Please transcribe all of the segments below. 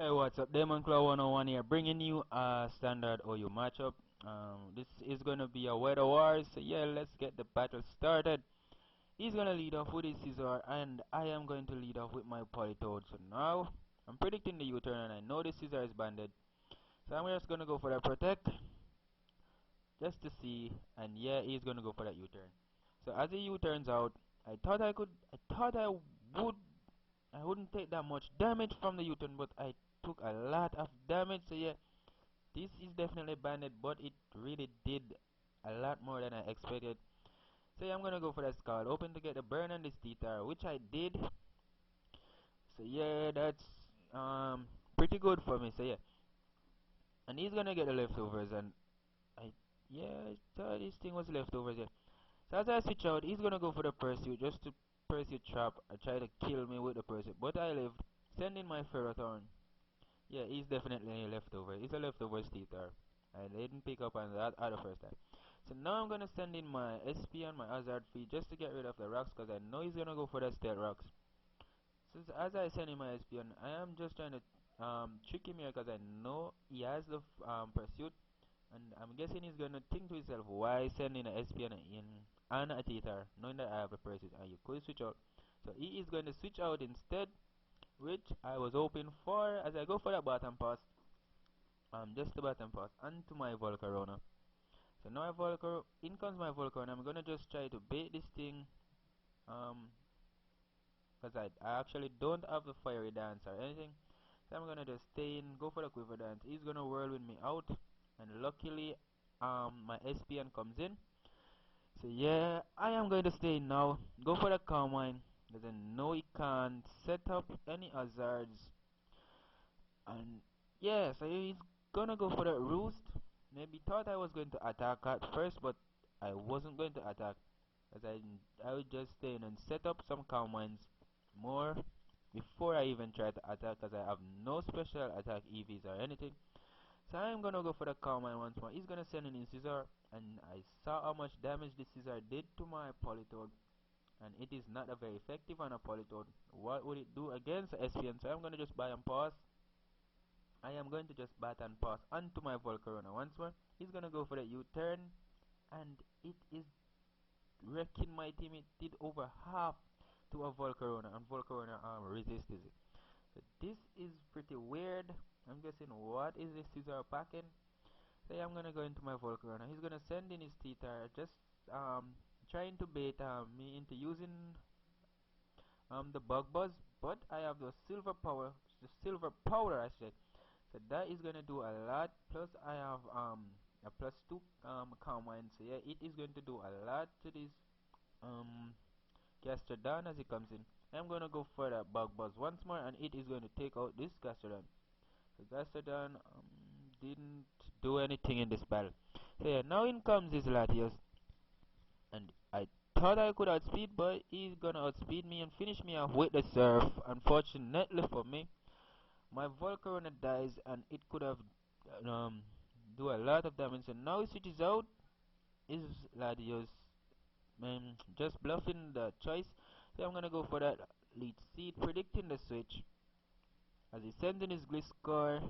Hey, what's up? Demon Claw 101 here, bringing you a standard OU matchup. This is gonna be a weather war, so yeah, let's get the battle started. He's gonna lead off with his scissor, and I am going to lead off with my polytoad. So now, I'm predicting the U-turn, and I know the scissor is banded. So I'm just gonna go for that protect, just to see, and yeah, he's gonna go for that U-turn. So as the U-turns out, I thought I wouldn't take that much damage from the U-turn, but I took a lot of damage, so yeah, this is definitely banded, but it really did a lot more than I expected. So yeah, I'm gonna go for that skull, hoping to get a burn on this T-tar, which I did. So yeah, that's pretty good for me. So yeah, and he's gonna get the leftovers, and I yeah, I thought this thing was leftovers. Yeah. So as I switch out, he's gonna go for the pursuit just to pursuit trap and try to kill me with the pursuit, but I lived, sending my ferrothorn. Yeah, he's definitely a leftover. He's a leftover T-tar. I didn't pick up on that at the first time. So now I'm gonna send in my SP and my hazard fee just to get rid of the rocks, because I know he's gonna go for the stealth rocks. So as I send in my SP, and I am just trying to trick him here, because I know he has the pursuit, and I'm guessing he's gonna think to himself, why send in a SP and a T-tar, knowing that I have the pursuit, and you could switch out. So he is going to switch out instead, which I was hoping for. As I go for that bottom pass, just the bottom pass onto my Volcarona. So now in comes my Volcarona. I'm gonna just try to bait this thing, um, cause I actually don't have the fiery dance or anything. So I'm gonna just stay in, go for the quiver dance. He's gonna whirlwind me out, and luckily, my SPN comes in. So yeah, I am going to stay in now. Go for the calm wine, cause I know he can't set up any hazards. And yeah, so he's gonna go for that roost. Maybe thought I was going to attack at first, but I wasn't going to attack, as I would just stay in and set up some calm mines more before I even try to attack, because I have no special attack EVs or anything. So I'm gonna go for the calm mine once more. He's gonna send in his scissor, and I saw how much damage this scissor did to my polytoad, and it is not a very effective on a polytoad. What would it do against SPN? So I'm gonna just buy and pause. I am going to just bat and pass onto my Volcarona once more. He's gonna go for the U-turn, and it is wrecking my team. It did over half to a Volcarona, and Volcarona resisted it. So this is pretty weird. I'm guessing, what is this scissor packing? So yeah, I'm gonna go into my Volcarona. He's gonna send in his T-tar, just trying to bait me into using the bug buzz, but I have the silver powder I said. So that is gonna do a lot. Plus I have a +2 calm mind. So yeah, it is going to do a lot to this um Gastrodon as it comes in. I'm gonna go for the bug buzz once more, and it is going to take out this Gastrodon. So Gastrodon didn't do anything in this battle. So yeah, now in comes this Latios, and I thought I could outspeed, but he's gonna outspeed me and finish me off with the surf. Unfortunately for me, my Volcarona dies, and it could have um do a lot of damage. And now it switches out. Is Latios just bluffing the choice? So I'm gonna go for that lead seed, predicting the switch as he sends in his Gliscor,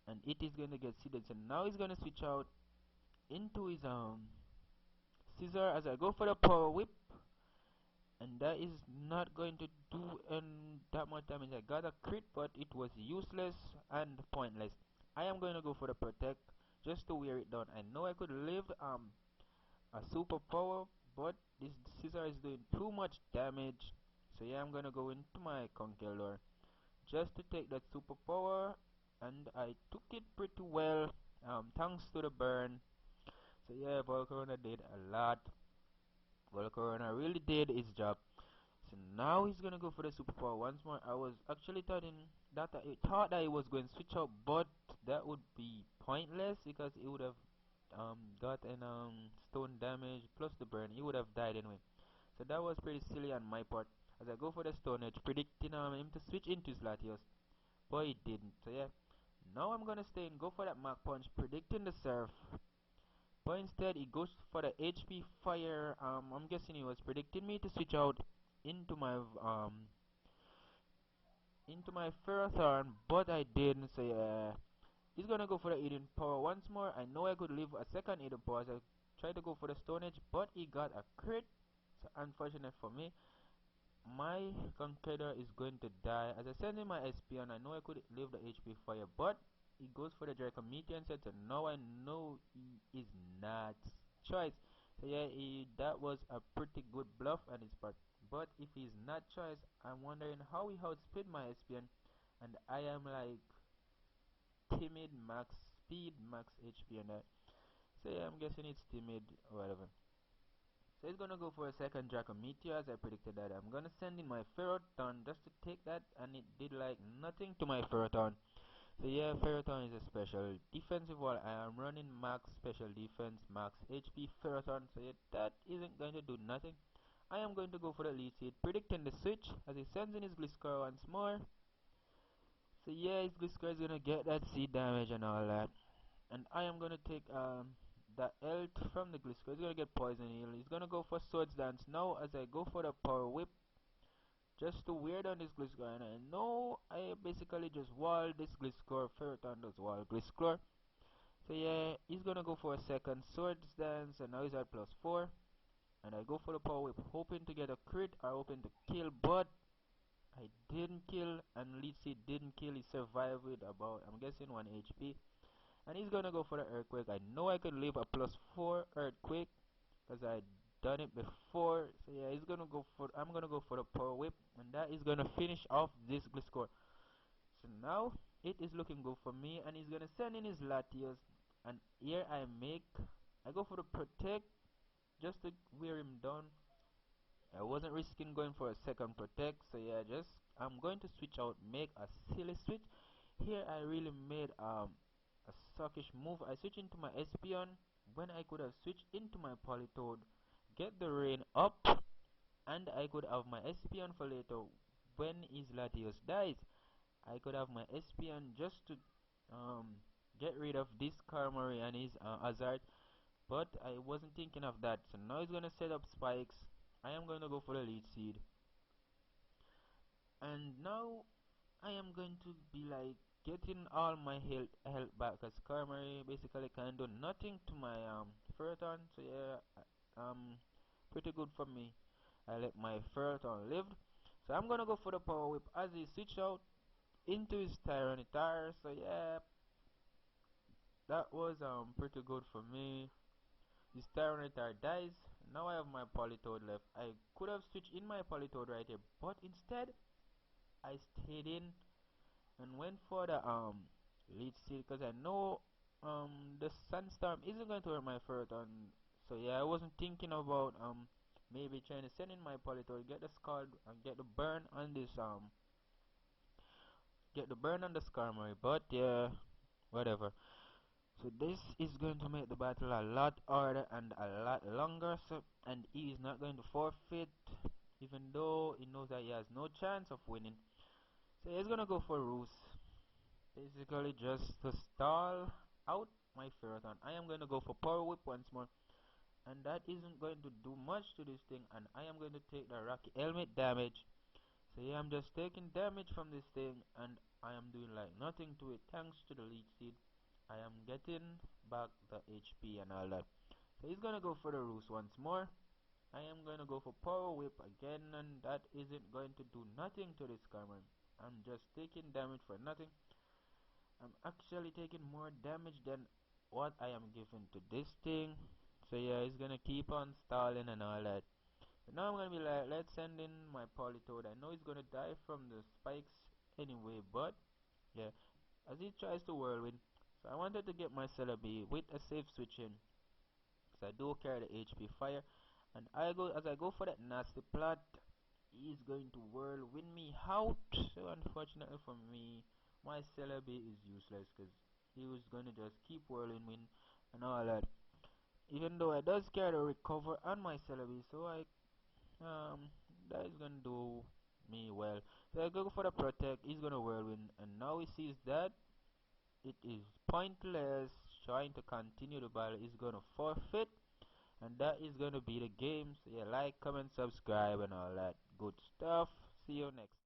and it is gonna get seeded. So now he's gonna switch out into his scissor as I go for the power whip, and that is not going to do that much damage. I got a crit, but it was useless and pointless. I am going to go for the protect just to wear it down. I know I could live a superpower, but this scissor is doing too much damage. So yeah, I'm gonna go into my Conkeldor just to take that superpower, and I took it pretty well. Thanks to the burn. So yeah, Volcarona did a lot. Volcarona really did his job. So now he's gonna go for the superpower once more. I was actually thought that he was going to switch out, but that would be pointless, because he would have gotten stone damage plus the burn. He would have died anyway. So that was pretty silly on my part. As I go for the stone edge, predicting him to switch into Latios, but he didn't. So yeah, now I'm gonna stay and go for that Mach Punch, predicting the surf. But instead, he goes for the HP fire. I'm guessing he was predicting me to switch out into my into my Ferrothorn, but I didn't. So yeah, he's gonna go for the Eden Power once more. I know I could leave a second Eden Power, so I tried to go for the Stone Edge, but he got a crit. So unfortunate for me. My Conqueror is going to die. As I send in my SP and I know I could leave the HP fire, but he goes for the Dracometean set, and now I know he is not choice. So yeah, that was a pretty good bluff on his part. But if he's not choice, I'm wondering how he outspeed my SPN, and I am like timid, max speed, max HP, and that. So yeah, I'm guessing it's timid or whatever. So he's gonna go for a second Dracometeor as I predicted that. I'm gonna send in my Ferrothorn just to take that, and it did like nothing to my Ferrothorn. So yeah, Ferrothorn is a special defensive wall. I am running max special defense, max HP Ferrothorn, so yeah, that isn't going to do nothing. I am going to go for the lead seed, predicting the switch as he sends in his Gliscor once more. So yeah, his Gliscor is gonna get that seed damage and all that. And I am gonna take the health from the Gliscor. He's gonna get poison heal. He's gonna go for Swords Dance now as I go for the Power Whip just to weird on this Gliscor. And I know I basically just wall this Gliscor. Ferrothorn does wall Gliscor. So yeah, he's gonna go for a second Swords Dance, and now he's at +4. And I go for the Power Whip, hoping to get a crit or hoping to kill, but I didn't kill, and Litzy didn't kill. He survived with about, I'm guessing, 1 HP. And he's gonna go for the Earthquake. I know I could leave a +4 Earthquake because I done it before. So yeah, he's gonna go for, I'm gonna go for the Power Whip, and that is gonna finish off this Gliscor. So now it is looking good for me, and he's gonna send in his Latios, and here I go for the Protect just to wear him down. I wasn't risking going for a second Protect, so yeah, I'm going to switch out, make a silly switch. Here I really made a suckish move. I switched into my Espion when I could have switched into my Politoed, get the rain up, and I could have my Espion for later when his Latios dies. I could have my Espion just to get rid of this Karmari and his Hazard, but I wasn't thinking of that. So now he's gonna set up spikes. I am gonna go for the lead seed, and now I am going to be like getting all my health back, because Karmari basically can do nothing to my Ferrothorn. So yeah, pretty good for me. I let my Ferrothorn live. So I'm gonna go for the Power Whip as he switch out into his Tyranitar. So yeah, that was pretty good for me. His Tyranitar dies. Now I have my Politoed left. I could have switched in my Politoed right here, but instead I stayed in and went for the lead seed because I know the Sandstorm isn't going to hurt my Ferrothorn. So yeah, I wasn't thinking about maybe trying to send in my Politoed, get the Scald and get the burn on the Skarmory, but yeah, whatever. So this is going to make the battle a lot harder and a lot longer, so, and he is not going to forfeit, even though he knows that he has no chance of winning. So he's gonna go for Roost, basically just to stall out my Ferrothorn. I am going to go for Power Whip once more, and that isn't going to do much to this thing, and I am going to take the Rocky Helmet damage. So yeah, I'm just taking damage from this thing, and I am doing like nothing to it thanks to the lead seed. I am getting back the HP and all that. So he's gonna go for the Roost once more. I am gonna go for Power Whip again, and that isn't going to do nothing to this Carmen. I'm just taking damage for nothing. I'm actually taking more damage than what I am giving to this thing. So yeah, he's gonna keep on stalling and all that. But now I'm gonna be like, let's send in my Politoed. I know he's gonna die from the spikes anyway, but yeah, as he tries to whirlwind. So I wanted to get my Celebi with a safe switch in, because I do carry the HP fire, and as I go for that nasty plot, he's going to whirlwind me out. So unfortunately for me, my Celebi is useless because he was gonna just keep whirling and all that. Even though I does carry the recover on my Celebi, so that is gonna do me well. So I go for the protect. He's gonna whirlwind, and now he sees that it is pointless trying to continue the battle. He's gonna forfeit, and that is gonna be the game. So yeah, like, comment, subscribe, and all that good stuff. See you next.